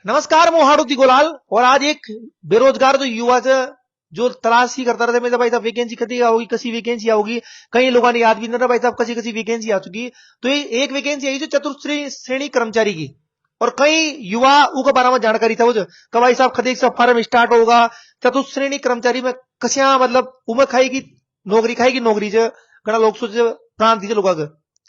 नमस्कार, मैं हाड़ू गोलाल। और आज एक बेरोजगार जो युवा से जो तलाश ही करता रहता है भाई साहब वैकेंसी कदी होगी, कसी वैकेंसी आओगी। कई लोगों ने याद भी नहीं रहा भाई साहब कसी कसी वैकेंसी आ चुकी। तो ये एक वैकेंसी आई जो चतुर्थ श्रेणी कर्मचारी की। और कई युवा के बारे में जानकारी था कि भाई साहब खदेक से फॉर्म स्टार्ट होगा चतुर्थ श्रेणी कर्मचारी में कसिया मतलब उम्र खाएगी खाएगी नौकरी से घना लोग सोचे प्राण दीजिए लोग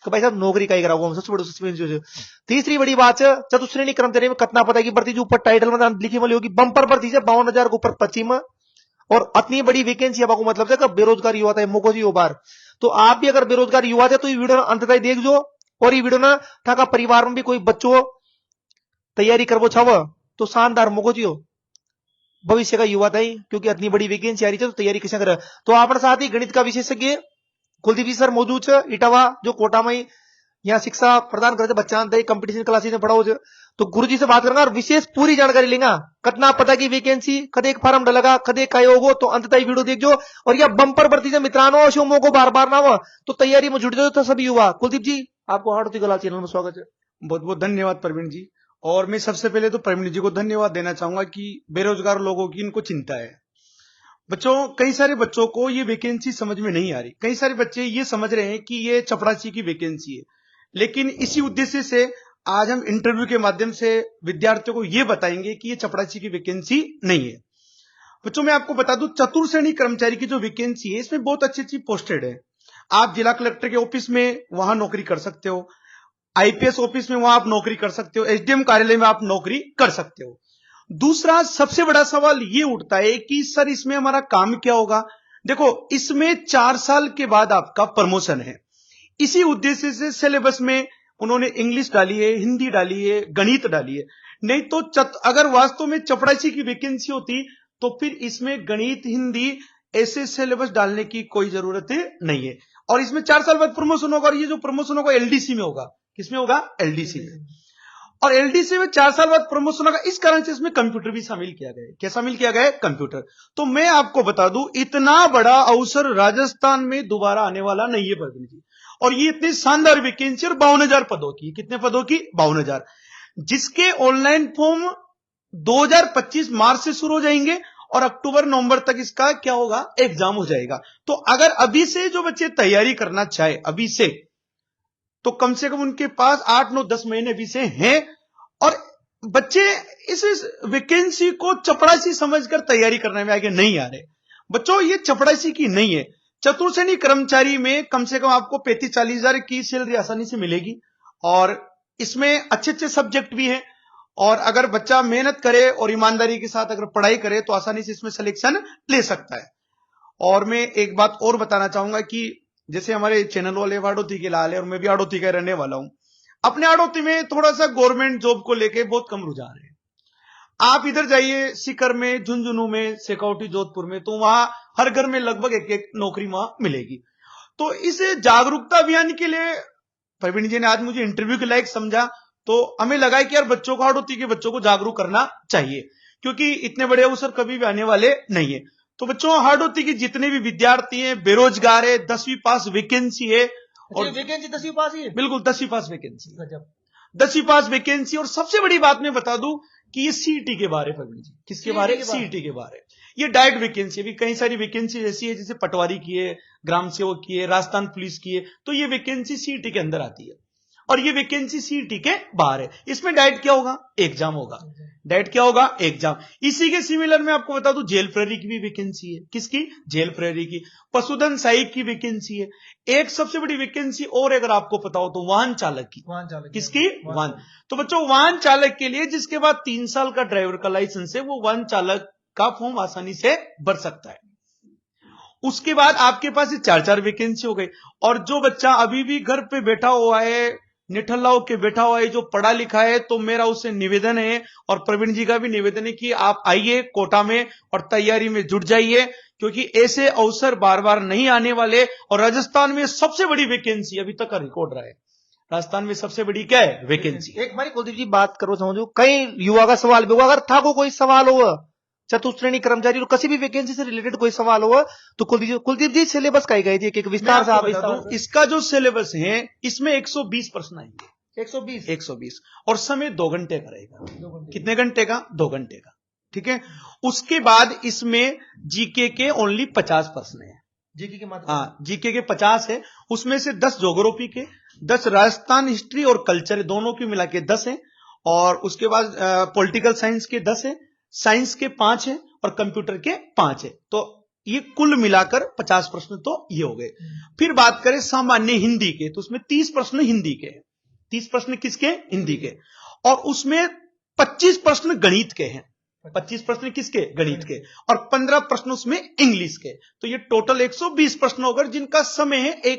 कि भाई साहब नौकरी का ही कराओ सबसे बड़ी सस्पेंस। तीसरी बड़ी बात है चतुश्रेणी कर्मचारी में कितना पता है कि भर्ती जो ऊपर टाइटल में लिखी वाली होगी बंपर भर्ती से 52,000 के ऊपर 25 में। और इतनी बड़ी वैकेंसी है मतलब है कि बेरोजगार युवा था मोको जी बार। तो आप भी अगर बेरोजगार युवा थे तो ये वीडियो अंत तक देख जो। और ये वीडियो ना था परिवार में भी कोई बच्चों तैयारी करवो छव तो शानदार मोको जी हो भविष्य का युवा था ही, क्योंकि इतनी बड़ी वैकेंसी आ रही है तो तैयारी कैसे करे। तो आपने साथ ही गणित का विशेषज्ञ कुलदीप जी सर मौजूद है इटावा जो कोटा में यहाँ शिक्षा प्रदान करते बच्चा कंपटीशन क्लासेस में पढ़ाओ। तो गुरुजी से बात करेंगे और विशेष पूरी जानकारी लेंगे कितना पता की वैकेंसी कदे एक फॉर्म डलेगा कदे काय होगो। तो अंततः वीडियो देख जो। और यह बंपर भर्ती से मित्रांनो शो को बार बार ना हो तो तैयारी में जुट जाओ तो सभी युवा। कुलदीप जी आपको हार्दिक गला चैनल में स्वागत है। बहुत बहुत धन्यवाद प्रवीण जी। और मैं सबसे पहले तो प्रवीण जी को धन्यवाद देना चाहूंगा कि बेरोजगार लोगों की इनको चिंता है। बच्चों, कई सारे बच्चों को ये वैकेंसी समझ में नहीं आ रही। कई सारे बच्चे ये समझ रहे हैं कि ये चपरासी की वैकेंसी है, लेकिन इसी उद्देश्य से आज हम इंटरव्यू के माध्यम से विद्यार्थियों को ये बताएंगे कि ये चपरासी की वैकेंसी नहीं है। बच्चों, मैं आपको बता दूं चतुर्थ श्रेणी कर्मचारी की जो वैकेंसी है इसमें बहुत अच्छी अच्छी पोस्टेड है। आप जिला कलेक्टर के ऑफिस में वहां नौकरी कर सकते हो, आईपीएस ऑफिस में वहां आप नौकरी कर सकते हो, एसडीएम कार्यालय में आप नौकरी कर सकते हो। दूसरा सबसे बड़ा सवाल ये उठता है कि सर इसमें हमारा काम क्या होगा। देखो, इसमें 4 साल के बाद आपका प्रमोशन है। इसी उद्देश्य से सिलेबस में उन्होंने इंग्लिश डाली है, हिंदी डाली है, गणित डाली है। नहीं तो अगर वास्तव में चपरासी की वैकेंसी होती तो फिर इसमें गणित हिंदी ऐसे सिलेबस डालने की कोई जरूरत नहीं है। और इसमें 4 साल बाद प्रमोशन होगा, और ये जो प्रमोशन होगा एलडीसी में होगा। किसमें होगा? एलडीसी में। और एलडीसी में 4 साल बाद प्रमोशन होगा। इस कारण से इसमें कंप्यूटर भी शामिल किया गया है। क्या शामिल किया गया है? कंप्यूटर। तो मैं आपको बता दूं इतना बड़ा अवसर राजस्थान में दोबारा आने वाला नहीं है प्रवीण जी। और ये इतनी शानदार वैकेंसी और 52,000 पदों की। कितने पदों की? 52,000, जिसके ऑनलाइन फॉर्म 2025 मार्च से शुरू हो जाएंगे और अक्टूबर नवंबर तक इसका क्या होगा? एग्जाम हो जाएगा। तो अगर अभी से जो बच्चे तैयारी करना चाहे अभी से, तो कम से कम उनके पास 8, 9, 10 महीने भी से हैं। और बच्चे इस वैकेंसी को चपरासी समझकर तैयारी करने में आगे नहीं आ रहे। बच्चों, ये चपरासी की नहीं है। चतुर्थ श्रेणी कर्मचारी में कम से कम आपको 35-40,000 की सैलरी आसानी से मिलेगी। और इसमें अच्छे अच्छे सब्जेक्ट भी हैं। और अगर बच्चा मेहनत करे और ईमानदारी के साथ अगर पढ़ाई करे तो आसानी से इसमें सिलेक्शन ले सकता है। और मैं एक बात और बताना चाहूंगा कि जैसे हमारे चैनल वाले हाड़ौती के लाल है और मैं भी हाड़ौती का रहने वाला हूं। अपने हाड़ौती में थोड़ा सा गवर्नमेंट जॉब को लेके बहुत कम रुझान है। आप इधर जाइए सीकर में, झुंझुनू में, सिकौटी जोधपुर में, तो वहां हर घर में लगभग एक एक नौकरी वहां मिलेगी। तो इस जागरूकता अभियान के लिए प्रवीण जी ने आज मुझे इंटरव्यू के लायक समझा। तो हमें लगा कि यार बच्चों को, हाड़ौती के बच्चों को जागरूक करना चाहिए, क्योंकि इतने बड़े अवसर कभी भी आने वाले नहीं है। तो बच्चों, हाड़ौती के जितने भी विद्यार्थी हैं, बेरोजगार है, 10वीं पास वैकेंसी है। और वैकेंसी 10वीं पास ही है? बिल्कुल 10वीं पास वैकेंसी, 10वीं पास वैकेंसी। और सबसे बड़ी बात मैं बता दूं कि ये सीईटी के बारे प्रवीण जी। किसके बारे? सीईटी के बारे। ये डायरेक्ट वैकेंसी। अभी कई सारी वैकेंसी ऐसी है जैसे पटवारी की है, ग्राम सेवक की है, राजस्थान पुलिस की है, तो ये वैकेंसी सीईटी के अंदर आती है। और ये वैकेंसी सीईटी के बाहर है। इसमें डायरेक्ट क्या होगा? एग्जाम होगा। डायरेक्ट क्या होगा? एग्जाम। इसी के सिमिलर में आपको बता दूं जेल प्रहरी की भी वैकेंसी है। किसकी? जेल प्रहरी की। पशुधन सहायक की वैकेंसी है। एक सबसे बड़ी वैकेंसी और अगर आपको पता हो तो वाहन चालक की। वाहन चालक किसकी? वाहन। तो बच्चों, वाहन चालक के लिए जिसके बाद 3 साल का ड्राइवर का लाइसेंस है, वो वाहन चालक का फॉर्म आसानी से भर सकता है। उसके बाद आपके पास ये 4-4 वैकेंसी हो गई। और जो बच्चा अभी भी घर पे बैठा हुआ है, निठल्ला होके बैठा हुआ है, जो पढ़ा लिखा है, तो मेरा उससे निवेदन है और प्रवीण जी का भी निवेदन है कि आप आइए कोटा में और तैयारी में जुट जाइए, क्योंकि ऐसे अवसर बार बार नहीं आने वाले। और राजस्थान में सबसे बड़ी वैकेंसी अभी तक का रिकॉर्ड रहा है। राजस्थान में सबसे बड़ी क्या है? वैकेंसी। एक हमारी कुलदीप जी बात करो समझो कई युवा का सवाल भी होगा। अगर था को कोई सवाल हो चतुर्थ श्रेणी कर्मचारी और किसी भी वैकेंसी से रिलेटेड कोई सवाल हो तो कुलदीप जी सिलेबस का ही गई थी एक विस्तार से आप इसका जो सिलेबस है इसमें 120 प्रश्न आएंगे। 120 120 और समय 2 घंटे का रहेगा। 2 घंटे। कितने घंटे का? 2 घंटे का। ठीक है। उसके बाद इसमें जीके के ओनली 50 प्रश्न है। जीके की मात्रा? हाँ, जीके के 50 है। उसमें से 10 ज्योग्राफी के, 10 राजस्थान हिस्ट्री और कल्चर दोनों की मिला के 10 है। और उसके बाद पॉलिटिकल साइंस के 10 है, साइंस के 5 है और कंप्यूटर के 5 है। तो ये कुल मिलाकर 50 प्रश्न तो ये हो गए। फिर बात करें सामान्य हिंदी के, तो उसमें 30 प्रश्न हिंदी के हैं। 30 प्रश्न किसके? हिंदी के। और उसमें 25 प्रश्न गणित के हैं। 25 प्रश्न किसके? गणित के। और 15 प्रश्न उसमें इंग्लिश के। तो ये टोटल 120 प्रश्न होकर जिनका समय है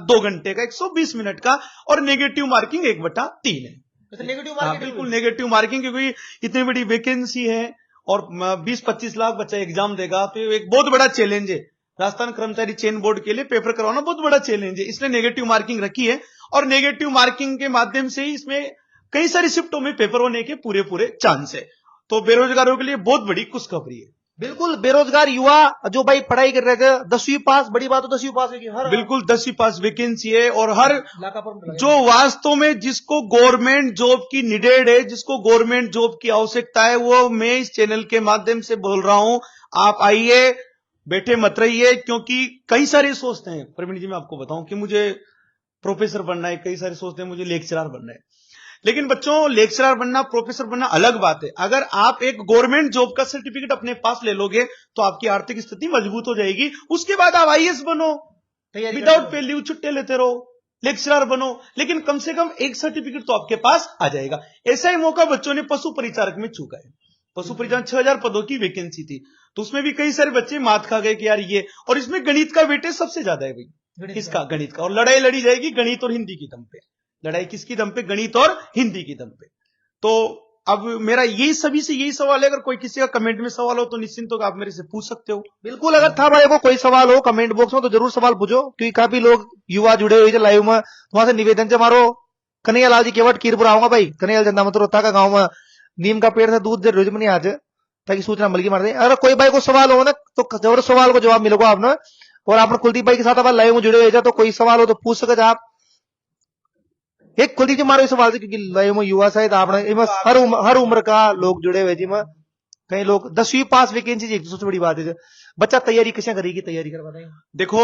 2 घंटे का, 120 मिनट का। और नेगेटिव मार्किंग 1/3 है। नेगेटिव हाँ, बिल्कुल नेगेटिव मार्किंग, क्योंकि इतनी बड़ी वैकेंसी है और 20-25 लाख बच्चा एग्जाम देगा, तो एक बहुत बड़ा चैलेंज है। राजस्थान कर्मचारी चयन बोर्ड के लिए पेपर करवाना बहुत बड़ा चैलेंज है, इसलिए नेगेटिव मार्किंग रखी है। और नेगेटिव मार्किंग के माध्यम से ही इसमें कई सारी शिफ्टों में पेपर होने के पूरे चांस है। तो बेरोजगारों के लिए बहुत बड़ी खुशखबरी है। बिल्कुल, बेरोजगार युवा जो भाई पढ़ाई कर रहे थे, 10वीं पास, बड़ी बात तो 10वीं पास है कि हर बिल्कुल 10वीं पास वैकेंसी है। और हर इलाका पर जो वास्तव में जिसको गवर्नमेंट जॉब की नीडेड है, जिसको गवर्नमेंट जॉब की आवश्यकता है, वो मैं इस चैनल के माध्यम से बोल रहा हूं। आप आइए, बैठे मत रहिए, क्योंकि कई सारे सोचते हैं, प्रवीण जी मैं आपको बताऊं कि मुझे प्रोफेसर बनना है, कई सारे सोचते हैं मुझे लेक्चरर बनना है। लेकिन बच्चों, लेक्चरर बनना, प्रोफेसर बनना अलग बात है। अगर आप एक गवर्नमेंट जॉब का सर्टिफिकेट अपने पास ले लोगे तो आपकी आर्थिक स्थिति मजबूत हो जाएगी। उसके बाद आप आईएएस बनो, विदाउट पे लीव छुट्टे लेते रहो, लेक्चरर बनो, लेकिन कम से कम एक सर्टिफिकेट तो आपके पास आ जाएगा। ऐसा ही मौका बच्चों ने पशु परिचारक में चूका है। पशु परिचारक 6000 पदों की वैकेंसी थी, तो उसमें भी कई सारे बच्चे मात खा गए कि यार ये, और इसमें गणित का वेटेज सबसे ज्यादा है भाई, इसका गणित का। और लड़ाई लड़ी जाएगी गणित और हिंदी की दम पे। लड़ाई किसकी दम पे? गणित और हिंदी की दम पे। तो अब मेरा यही सभी से यही सवाल है, अगर कोई किसी का कमेंट में सवाल हो तो निश्चिंत होकर आप मेरे से पूछ सकते हो। बिल्कुल, अगर था भाई को कोई सवाल हो कमेंट बॉक्स में तो जरूर सवाल पूछो, क्योंकि काफी लोग युवा जुड़े हुए थे लाइव में। वहां से निवेदन से मारो, कन्हैया लाल जी केवट कीरपुर आऊंगा भाई, कन्हैया जनता मत रोता का गाँव में नीम का पेड़ से दूध रोज में नहीं आज, ताकि सूचना मिल के मार दे। अगर कोई भाई को सवाल हो ना तो जरूर सवाल को जवाब मिलेगा आपने। और आपने कुलदीप भाई के साथ लाइव में जुड़े हुए थे, तो कोई सवाल हो तो पूछ सके आप। एक कुलदीप जी मारो सवाल से, क्योंकि लाइव में युवा शायद आपने हर उम्र का लोग जुड़े हुए जी में। कई लोग 10वीं पास वैकेंसी एक सबसे बड़ी बात है। बच्चा तैयारी कैसे करेगी? तैयारी करवा देंगे। देखो,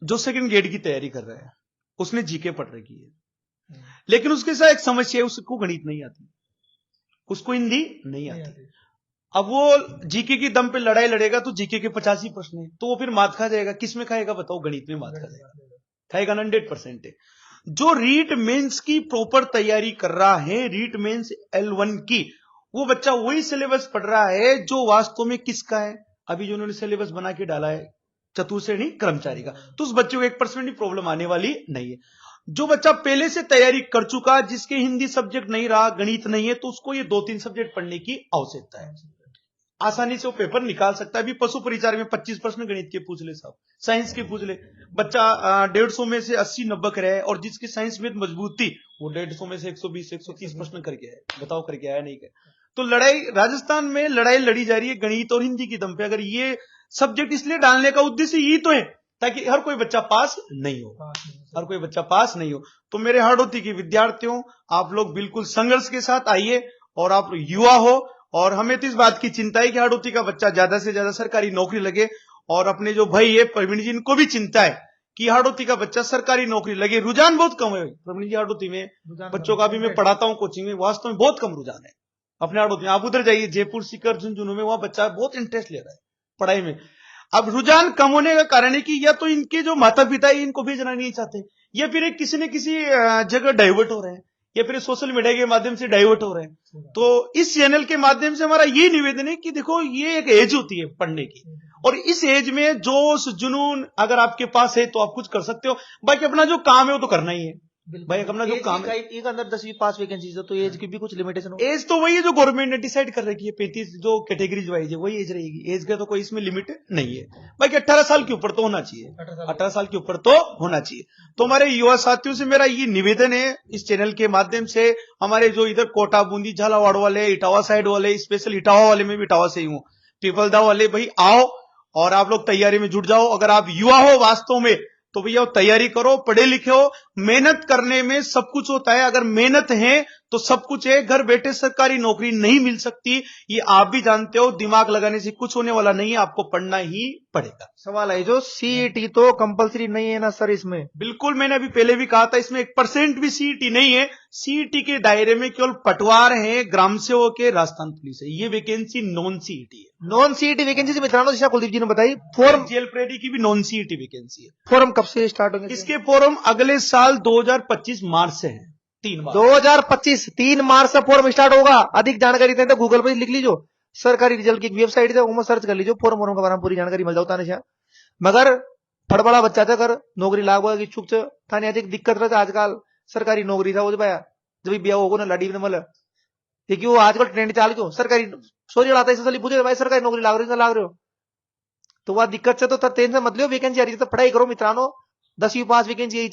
जो सेकंड ग्रेड की तैयारी कर रहा है उसने जीके पढ़ रखी है, लेकिन उसके साथ एक समस्या है, उसको गणित नहीं आती, उसको हिंदी नहीं आती। अब वो जीके की दम पे लड़ाई लड़ेगा तो जीके के 85 प्रश्न है, तो वो फिर मात खा जाएगा। किस में खाएगा बताओ? गणित में मात खा जाएगा, खाएगा ना 100% है। जो रीट मेंस की प्रॉपर तैयारी कर रहा है, रीट मेंस L1 की, वो बच्चा वही सिलेबस पढ़ रहा है जो वास्तव में किसका है। अभी जो उन्होंने सिलेबस बना के डाला है चतुर्श्रेणी कर्मचारी का, तो उस बच्चे को 1% भी प्रॉब्लम आने वाली नहीं है। जो बच्चा पहले से तैयारी कर चुका, जिसके हिंदी सब्जेक्ट नहीं रहा, गणित नहीं है, तो उसको ये 2-3 सब्जेक्ट पढ़ने की आवश्यकता है। आसानी से वो पेपर निकाल सकता है। अभी पशु परिचार में 25 प्रश्न गणित के पूछ ले, साहब साइंस के पूछ ले। बच्चा 150 में से 80-90 करे, और जिसकी साइंस में मजबूत थी वो 150 में से 120-130 प्रश्न करके आए। बताओ करके आया नहीं क्या? तो लड़ाई राजस्थान में लड़ाई लड़ी जा रही है गणित और हिंदी की दम पे। अगर ये सब्जेक्ट इसलिए डालने का उद्देश्य यही तो है ताकि हर कोई बच्चा पास नहीं हो, हर कोई बच्चा पास नहीं हो। तो मेरे हाड़ौती के विद्यार्थियों, आप लोग बिल्कुल संघर्ष के साथ आइए, और आप युवा हो, और हमें तो इस बात की चिंता है कि हाड़ौती का बच्चा ज्यादा से ज्यादा सरकारी नौकरी लगे। और अपने जो भाई है प्रवीण जी, इनको भी चिंता है कि हाड़ौती का बच्चा सरकारी नौकरी लगे। रुझान बहुत कम है प्रवीण जी हाड़ौती में, बच्चों का भी मैं पढ़ाता हूँ कोचिंग में, वास्तव में बहुत कम रुझान है अपने हाड़ौती में। आप उधर जाइए जयपुर, सीकर, झुंझुनू में, वहां बच्चा बहुत इंटरेस्ट ले रहा है पढ़ाई में। अब रुझान कम होने का कारण है कि या तो इनके जो माता पिता है इनको भेजना नहीं चाहते, या फिर किसी न किसी जगह डाइवर्ट हो रहे हैं, या फिर सोशल मीडिया के माध्यम से डाइवर्ट हो रहे हैं। तो इस चैनल के माध्यम से हमारा ये निवेदन है कि देखो, ये एक एज होती है पढ़ने की, और इस एज में जोश जुनून अगर आपके पास है तो आप कुछ कर सकते हो। बाकी अपना जो काम है वो तो करना ही है भाई, अपना जो काम है। एक अंदर 10वीं पास वैकेंसी तो एज की भी कुछ लिमिटेशन हो? एज तो वही है जो गवर्नमेंट ने डिसाइड कर रखी है, 35 जो कैटेगरीज वाइज है वही एज रहेगी। एज का तो कोई इसमें लिमिट नहीं है। बाकी 18 साल के ऊपर तो होना चाहिए, 18 साल के ऊपर तो होना चाहिए। तो हमारे युवा साथियों से मेरा ये निवेदन है, इस चैनल के माध्यम से हमारे जो इधर कोटा, बूंदी, झालावाड़ वाले, इटावा साइड वाले, स्पेशल इटावा वाले में भी इटावा से ही हूँ, पीपलदा वाले, भाई आओ और आप लोग तैयारी में जुट जाओ। अगर आप युवा हो वास्तव में तो भैया तैयारी करो, पढ़े लिखे हो, मेहनत करने में सब कुछ होता है। अगर मेहनत है तो सब कुछ है। घर बैठे सरकारी नौकरी नहीं मिल सकती, ये आप भी जानते हो। दिमाग लगाने से कुछ होने वाला नहीं है, आपको पढ़ना ही पड़ेगा। सवाल है जो सीईटी तो कंपलसरी नहीं है ना सर इसमें? बिल्कुल, मैंने अभी पहले भी कहा था, इसमें 1% भी सीईटी नहीं है। सीईटी के दायरे में केवल पटवार है, ग्राम सेवक है, राजस्थान पुलिस है। ये वैकेंसी नॉन सीईटी है। नॉन सीईटी वैकेंसी से मित्रों जैसा कुलदीप जी ने बताई, फॉर्म जेल प्रेरी की भी नॉन सीईटी वैकेंसी है। फॉर्म कब से स्टार्ट होंगे? इसके फॉर्म अगले साल 2025 मार्च से है, 3 मार्च। 2025 3 मार्च से फॉर्म स्टार्ट होगा। अधिक जानकारी देते तो गूगल पर लिख लीजिए, सरकारी रिजल्ट की वेबसाइट है, वो सर्च कर लीजिए, फॉर्म के बारे में पूरी जानकारी मिल जाता है। मगर फड़बड़ा बच्चा था कर नौकरी लागू इच्छुक थाने अधिक दिक्कत रहता आजकल सरकारी नौकरी था वो भाया जब ब्याह होगा ना लड़ी ने मल क्योंकि वो आजकल ट्रेंड चाल क्यों सरकारी सोच आता है पूछे भाई सरकारी नौकरी लाग रही हो तो वह दिक्कत से तो टेंशन मत लो। वैकेंसी आ रही है तो पढ़ाई करो मित्रांनो। 10वीं पास वैकेंसी आई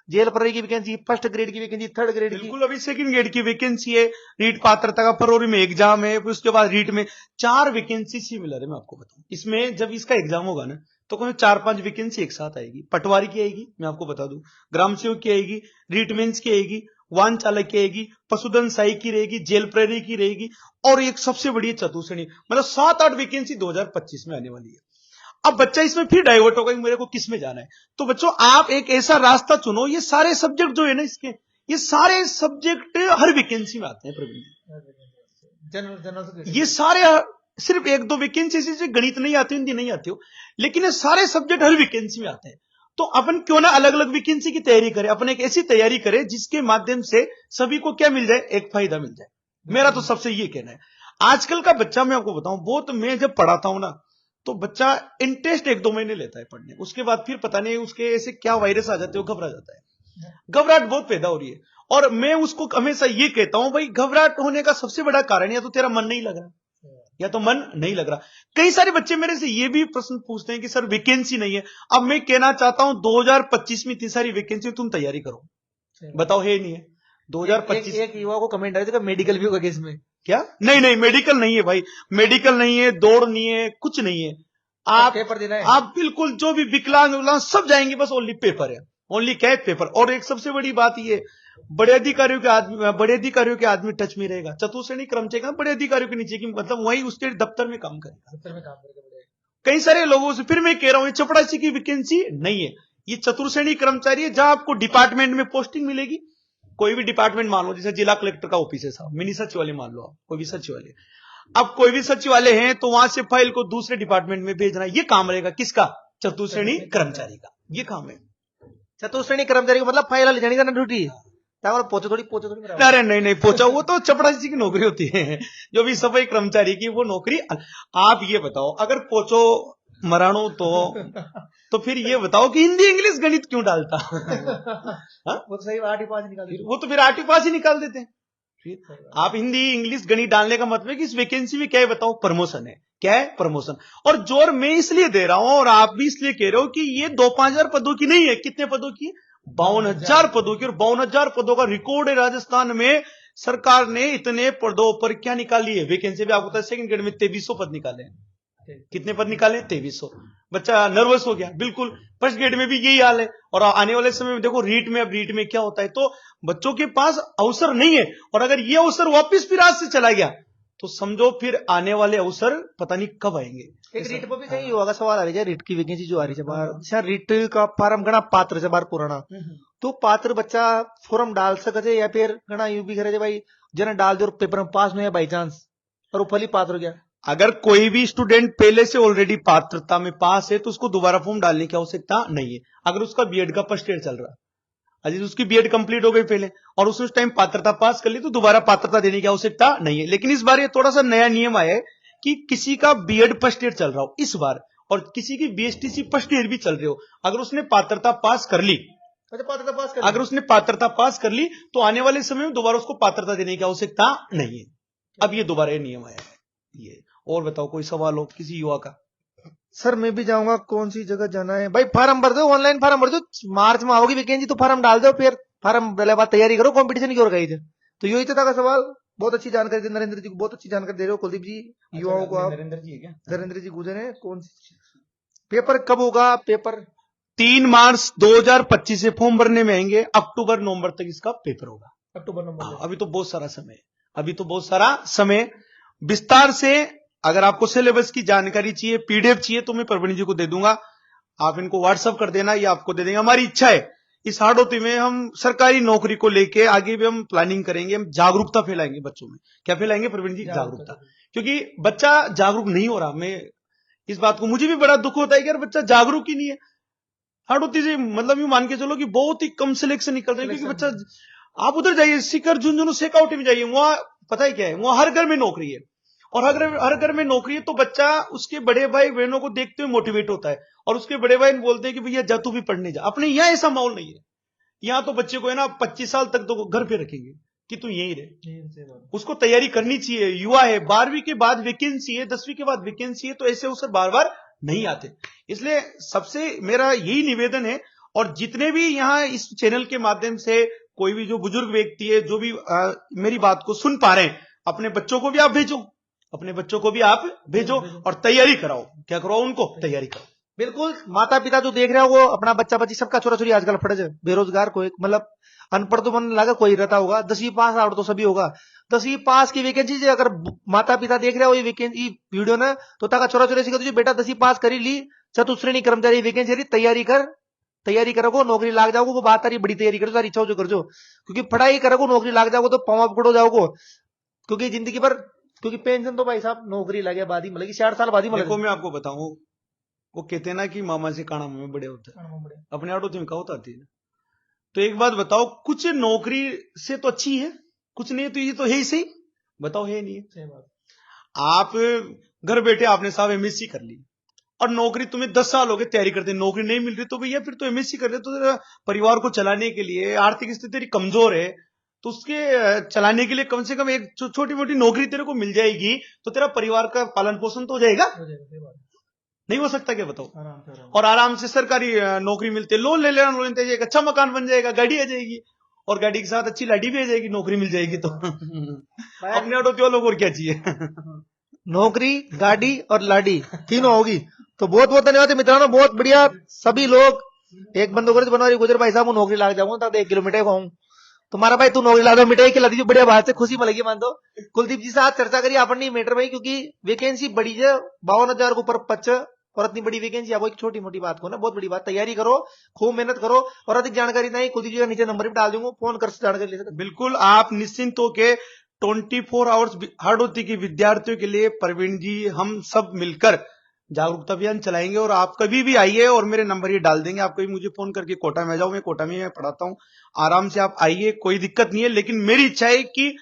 जेल पर की वैकेंसी, फर्स्ट ग्रेड की वैकेंसी, थर्ड ग्रेड की। बिल्कुल, अभी सेकंड ग्रेड की वैकेंसी है। रीट पात्रता का फरवरी में एग्जाम है, फिर उसके बाद रीट में 4 वैकेंसी सिमिलर है। मैं आपको बताऊं, इसमें जब इसका एग्जाम होगा ना तो कोई 4-5 वैकेंसी एक साथ आएगी। पटवारी की आएगी, मैं आपको बता दूं, ग्राम सेवक की आएगी, रीट मेंस की आएगी, वाहन चालक की आएगी, पशुधन सहायक की रहेगी, जेल प्रहरी की रहेगी, और एक सबसे बड़ी चतुश्रेणी, मतलब 7-8 वैकेंसी 2025 में आने वाली है। अब बच्चा इसमें फिर डाइवर्ट होगा कि मेरे को किस में जाना है। तो बच्चों, आप एक ऐसा रास्ता चुनो। ये सारे सब्जेक्ट जो है ना इसके, ये सारे सब्जेक्ट हर वैकेंसी में आते हैं प्रवीण जी। ये सारे सिर्फ 1-2 वैकेंसी से गणित नहीं आती, हिंदी नहीं आती हो, लेकिन ये सारे सब्जेक्ट हर वैकेंसी में आते हैं। तो अपन क्यों ना अलग अलग वैकेंसी की तैयारी करें, अपन एक ऐसी तैयारी करें जिसके माध्यम से सभी को क्या मिल जाए, एक फायदा मिल जाए। मेरा तो सबसे ये कहना है। आजकल का बच्चा, मैं आपको बताऊं, वो तो मैं जब पढ़ाता हूं ना तो बच्चा इंटरेस्ट 1-2 महीने लेता है पढ़ने, उसके बाद फिर पता नहीं उसके ऐसे क्या वायरस आ जाते हैं, वो घबरा जाता है। घबराहट बहुत पैदा हो रही है, और मैं उसको हमेशा ये कहता हूं, भाई घबराहट होने का सबसे बड़ा कारण या तो तेरा मन नहीं लग रहा, या तो मन नहीं लग रहा। कई सारे बच्चे मेरे से ये भी प्रश्न पूछते हैं कि सर वैकेंसी नहीं है। अब मैं कहना चाहता हूं 2025 में इतनी सारी वैकेंसी, तुम तैयारी करो, बताओ है नहीं है 2025। एक युवा को कमेंट आया था मेडिकल भी होगा इसमें क्या? नहीं, मेडिकल नहीं है भाई, मेडिकल नहीं है, दौड़ नहीं है, कुछ नहीं है। आप पेपर देना है, आप बिल्कुल जो भी विकलांग सब जाएंगे, बस ओनली पेपर है, ओनली क्या है, पेपर। और एक सबसे बड़ी बात ये, बड़े अधिकारियों के आदमी टच में रहेगा। चतुर्श्रेणी कर्मचारी बड़े अधिकारियों के नीचे की, मतलब वही उसके दफ्तर में काम करेगा। कई सारे लोगों से फिर मैं कह रहा हूं, चपड़ासी की वैकेंसी नहीं है, ये चतुर्श्रेणी कर्मचारी है, जहां आपको डिपार्टमेंट में पोस्टिंग मिलेगी। कोई भी डिपार्टमेंट मान लो, जैसे जिला कलेक्टर का ऑफिस है साहब, मिनी सचिवालय मान लो, आप कोई भी सचिवालय, अब कोई भी सचिवालय है तो वहां से फाइल को दूसरे डिपार्टमेंट में भेजना, ये काम रहेगा किसका? चतुर्श्रेणी कर्मचारी का, ये काम है। चतुर्श्रेणी कर्मचारी को मतलब फाइल वाली जानी का ड्यूटी पोछो थोड़ी अरे नहीं पोचा, वो तो चपड़ासी की नौकरी होती है, जो भी सफाई कर्मचारी की वो नौकरी। आप ये बताओ, अगर पोचो मराणो तो फिर ये बताओ कि हिंदी इंग्लिश गणित क्यों डालता? वो तो सही 8 पास निकाल, वो तो फिर 8 पास ही निकाल देते हैं। आप हिंदी इंग्लिश गणित डालने का मतलब है कि इस वैकेंसी में क्या है बताओ, प्रमोशन है। क्या है? प्रमोशन। और जोर मैं इसलिए दे रहा हूं और आप भी इसलिए कह रहे हो कि ये 2-5 हजार पदों की नहीं है। कितने पदों की? 52,000 पदों की। और 52,000 पदों का रिकॉर्ड है राजस्थान में। सरकार ने इतने पदों पर क्या निकाली है वैकेंसी भी, आपको पता है सेकंड ग्रेड में 2300 पद निकाले हैं। कितने पद निकाले? 2300। बच्चा नर्वस हो गया। बिल्कुल, फर्स्ट ग्रेड में भी यही हाल है। और आने वाले समय में देखो रीट में, अब रीट में क्या होता है, तो बच्चों के पास अवसर नहीं है। और अगर ये अवसर वापस फिर आज से चला गया तो समझो फिर आने वाले अवसर पता नहीं कब आएंगे। एक रीट पर भी सही होगा सवाल आ रही है, रीट की वैकेंसी जो आ रही है बाहर, रीट का फार्म घना पात्र से बाहर पुराना, तो पात्र बच्चा फॉर्म डाल सके या फिर घना यू भी करे भाई जना डाल दे और पेपर में पास नहीं है बाई चांस और वो फली पात्र हो गया। अगर कोई भी स्टूडेंट पहले से ऑलरेडी पात्रता में पास है तो उसको दोबारा फॉर्म डालने की आवश्यकता नहीं है। अगर उसका बीएड का फर्स्ट ईयर चल रहा है, अजी उसकी बीएड कंप्लीट हो गई पहले और उसने उस टाइम पात्रता पास कर ली, तो दोबारा पात्रता देने की आवश्यकता नहीं है। लेकिन इस बार ये थोड़ा सा नया नियम आया है कि किसी का बीएड फर्स्ट ईयर चल रहा हो इस बार, और किसी की बीएसटीसी फर्स्ट ईयर भी चल रही हो, अगर उसने पात्रता पास कर ली, अगर उसने पात्रता पास कर ली तो आने वाले समय में दोबारा उसको पात्रता देने की आवश्यकता नहीं है। अब ये दोबारा ये नियम आया है। ये और बताओ कोई सवाल हो किसी युवा का? सर मैं भी जाऊंगा, कौन सी जगह जाना है भाई? फार्म भर दो, ऑनलाइन फार्म भर दो, मार्च में आओगी वैकेंसी तो फार्म डाल दो, फिर फार्म डाले बाद तैयारी करो, कंपटीशन की ओर गई थे। तो यही तो था का सवाल। बहुत अच्छी जानकारी दी नरेंद्र जी को, बहुत अच्छी जानकारी दे रहे हो कुलदीप जी। युवाओं को आप नरेंद्र जी है क्या? नरेंद्र जी गुजरे हैं। कौन सी पेपर कब होगा? पेपर 3 मार्च 2025 से फॉर्म भरने में आएंगे, अक्टूबर नवंबर तक इसका पेपर होगा। अक्टूबर नवंबर अभी तो बहुत सारा समय है, अभी तो बहुत सारा समय। विस्तार से अगर आपको सिलेबस की जानकारी चाहिए, पीडीएफ चाहिए, तो मैं प्रवीण जी को दे दूंगा, आप इनको व्हाट्सअप कर देना, ये आपको दे देंगे। हमारी इच्छा है इस हाड़ौती में हम सरकारी नौकरी को लेके आगे भी हम प्लानिंग करेंगे, हम जागरूकता फैलाएंगे बच्चों में। क्या फैलाएंगे प्रवीण जी? जागरूकता। क्योंकि बच्चा जागरूक नहीं हो रहा, मैं इस बात को, मुझे भी बड़ा दुख होता है कि यार बच्चा जागरूक ही नहीं है। हाड़ौती से मतलब यूं मान के चलो कि बहुत ही कम सिलेक्शन निकल रहे हैं, क्योंकि बच्चा, आप उधर जाइए सीकर झुंझुनू शेखावटी में जाइए, वहां पता है क्या है, वहां हर घर में नौकरी है, और हर घर में नौकरी है, तो बच्चा उसके बड़े भाई बहनों को देखते हुए मोटिवेट होता है, और उसके बड़े भाई बोलते हैं कि भैया जा तू भी पढ़ने जा। अपने यहाँ ऐसा माहौल नहीं है, यहाँ तो बच्चे को है ना 25 साल तक तो घर पे रखेंगे कि तू यहीं रहे। उसको तैयारी करनी चाहिए, युवा है, 12वीं के बाद वैकेंसी है, 10वीं के बाद वैकेंसी है, तो ऐसे अवसर बार बार नहीं आते। इसलिए सबसे मेरा यही निवेदन है, और जितने भी यहाँ इस चैनल के माध्यम से कोई भी जो बुजुर्ग व्यक्ति है, जो भी मेरी बात को सुन पा रहे हैं, अपने बच्चों को भी आप भेजो, अपने बच्चों को भी आप भेजो, और तैयारी कराओ। क्या कराओ? उनको तैयारी कराओ। बिल्कुल, माता पिता जो देख रहे हो वो अपना बच्चा बच्ची सबका छोरा छोरी आजकल फर्ज है, बेरोजगार कोई मतलब अनपढ़ तो मन लगा कोई रहता होगा, 10वीं पास आउट तो सभी होगा। 10वीं पास की वैकेंसी से अगर माता पिता देख रहे हो ये वैकेंसी वीडियो ना, तो ताका छोरा छोरी तुझे बेटा 10वीं पास करी ली, चतुर्थ श्रेणी कर्मचारी वैकेंसी रही, तैयारी करोगे नौकरी लाग जाओगे, वो बात तारी बड़ी तैयारी करो, सारी इच्छा जो कर जो, क्योंकि पढ़ाई करोगे नौकरी लाग जाओगे तो पावा पकड़ो जाओगे, क्योंकि जिंदगी भर, क्योंकि पेंशन तो भाई साहब नौकरी लगे बाद ही मिलेगी, 60 साल बाद ही मिलेगी। देखो मैं आपको बताऊं, वो कहते हैं ना कि मामा से काना में बड़े होते हैं, अपने हाड़ौती में कहावत आती है। तो एक बात बताओ, कुछ नौकरी से तो अच्छी है, कुछ नहीं तो ये तो है ही सही, बताओ है नहीं है? आप घर बैठे आपने साहब एमएससी कर ली, और नौकरी तुम्हें 10 साल हो गए तैयारी करते, नौकरी नहीं मिल रही, तो भैया फिर तो एमएससी कर ले, तो तेरा परिवार को चलाने के लिए, आर्थिक स्थिति तेरी कमजोर है, तो उसके चलाने के लिए कम से कम एक छोटी मोटी नौकरी तेरे को मिल जाएगी, तो तेरा परिवार का पालन पोषण तो हो जाएगा। नहीं हो सकता क्या? बताओ। और आराम से सरकारी नौकरी मिलती है, लोन ले लेना, लोन लेते एक अच्छा मकान बन जाएगा, गाड़ी आ जाएगी, और गाड़ी के साथ अच्छी लाड़ी भी आ जाएगी, नौकरी मिल जाएगी तो अपने हाड़ौती वालों को और क्या चाहिए? नौकरी, गाड़ी और लाडी तीनों होगी। तो बहुत बहुत धन्यवाद मित्रों, बहुत बढ़िया। सभी लोग एक बंदो कर बनवा रही गुजर भाई साहब नौकरी लाग जाऊंगा तब 1 किलो मिठाई खाऊं, तुम्हारा भाई तू नौकरी ला दो, मिठाई खिला दीजिए, बढ़िया बात है, खुशी मिलेगी। मान दो कुलदीप जी साथ चर्चा करिए अपन नहीं मैटर भाई, क्योंकि वैकेंसी बड़ी है 52,000 के ऊपर पच, और इतनी बड़ी वैकेंसी आपको एक छोटी मोटी बात को ना, बहुत बड़ी बात। तैयारी करो, खूब मेहनत करो, और अधिक जानकारी नहीं कुलदीप जी का नीचे नंबर भी डाल दूंगा, फोन कर जानकारी ले सकते। बिल्कुल, आप निश्चिंत होके 24 आवर्स हाड़ौती के विद्यार्थियों के लिए प्रवीण जी हम सब मिलकर जागरूकता अभियान चलाएंगे, और आप कभी भी आइए, और मेरे नंबर ये डाल देंगे, आप कभी मुझे फोन करके कोटा में आ जाओ, मैं कोटा में मैं पढ़ाता हूं, आराम से आप आइए, कोई दिक्कत नहीं है। लेकिन मेरी इच्छा है कि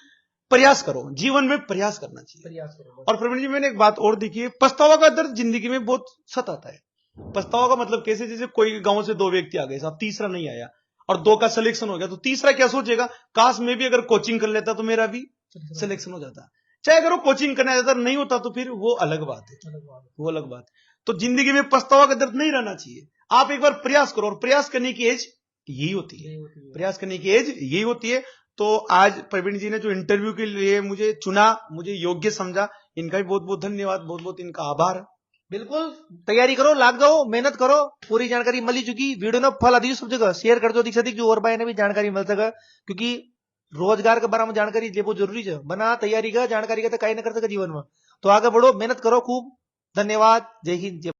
प्रयास करो, जीवन में प्रयास करना चाहिए। और प्रवीण जी मैंने एक बात और देखी है, पछतावा का दर्द जिंदगी में बहुत सताता है। पछतावा का मतलब कैसे? जैसे कोई गांव से 2 व्यक्ति आ गए साहब, तीसरा नहीं आया, और 2 का सिलेक्शन हो गया, तो तीसरा क्या सोचेगा, काश मैं भी अगर कोचिंग कर लेता तो मेरा भी सिलेक्शन हो जाता। चाहे अगर वो कोचिंग करने जाता नहीं होता तो फिर वो अलग बात है, वो अलग बात है। तो जिंदगी में पछतावा का दर्द नहीं रहना चाहिए। आप एक बार प्रयास करो, और प्रयास करने की एज यही होती है, प्रयास करने की एज यही होती है। तो आज प्रवीण जी ने जो इंटरव्यू के लिए मुझे चुना, मुझे योग्य समझा, इनका भी बहुत बहुत धन्यवाद, बहुत बहुत इनका आभार। बिल्कुल तैयारी करो, लाग जाओ, मेहनत करो, पूरी जानकारी मिल चुकी, वीडियो ने फल आदि सब जगह शेयर कर दो, अधिक से अधिक जो और भाई ने भी जानकारी मिल सके, क्योंकि रोजगार के बारे में जानकारी ले बहुत जरूरी है, बना तैयारी का जानकारी का तो कहीं ना कर सके जीवन में। तो आगे बढ़ो, मेहनत करो खूब। धन्यवाद, जय हिंद, जय